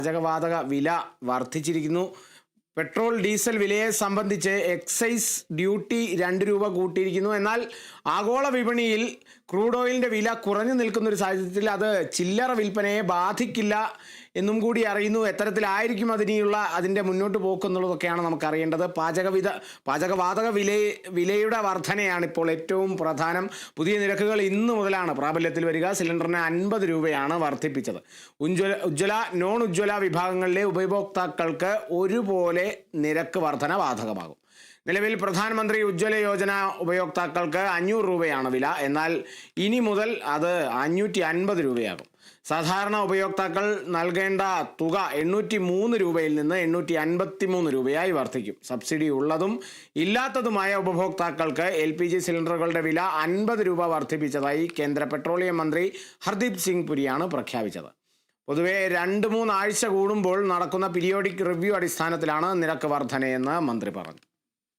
പാചകവാതക വില വർദ്ധിച്ചിരിക്കുന്നു. Petrol diesel വിലയെ സംബന്ധിച്ച് എക്സൈസ് ഡ്യൂട്ടി 2 രൂപ കൂട്ടിയിരിക്കുന്നു. എന്നാൽ ആഗോള വിപണിയിൽ ക്രൂഡ് ഓയിലിൻ്റെ വില കുറഞ്ഞു നിൽക്കുന്ന ഒരു സാഹചര്യത്തിൽ അത് ചില്ലറ വിൽപ്പനയെ ബാധിക്കില്ല എന്നും കൂടി അറിയുന്നു. എത്തരത്തിലായിരിക്കും അതിൻ്റെ മുന്നോട്ട് പോക്കുന്നുള്ളതൊക്കെയാണ് നമുക്കറിയേണ്ടത്. പാചകവാതക വിലയുടെ വർധനയാണ് ഇപ്പോൾ ഏറ്റവും പ്രധാനം. പുതിയ നിരക്കുകൾ ഇന്ന് മുതലാണ് പ്രാബല്യത്തിൽ വരിക. സിലിണ്ടറിന് 50 രൂപയാണ് വർദ്ധിപ്പിച്ചത്. ഉജ്ജ്വല നോൺ ഉജ്ജ്വല വിഭാഗങ്ങളിലെ ഉപഭോക്താക്കൾക്ക് ഒരുപോലെ നിരക്ക് വർധന ബാധകമാകും. നിലവിൽ പ്രധാനമന്ത്രി ഉജ്ജ്വല യോജന ഉപയോക്താക്കൾക്ക് 500 രൂപയാണ് വില. എന്നാൽ ഇനി മുതൽ അത് 550 രൂപയാകും. സാധാരണ ഉപയോക്താക്കൾ നൽകേണ്ട തുക 803 രൂപയിൽ നിന്ന് 853 രൂപയായി വർദ്ധിക്കും. സബ്സിഡി ഉള്ളതും ഇല്ലാത്തതുമായ ഉപഭോക്താക്കൾക്ക് LPG സിലിണ്ടറുകളുടെ വില 50 രൂപ വർദ്ധിപ്പിച്ചതായി കേന്ദ്ര പെട്രോളിയം മന്ത്രി ഹർദീപ് സിംഗ് പുരിയാണ് പ്രഖ്യാപിച്ചത്. പൊതുവെ 2-3 ആഴ്ച കൂടുമ്പോൾ നടക്കുന്ന പീരിയോഡിക് റിവ്യൂ അടിസ്ഥാനത്തിലാണ് നിരക്ക് വർധനയെന്ന് മന്ത്രി പറഞ്ഞു.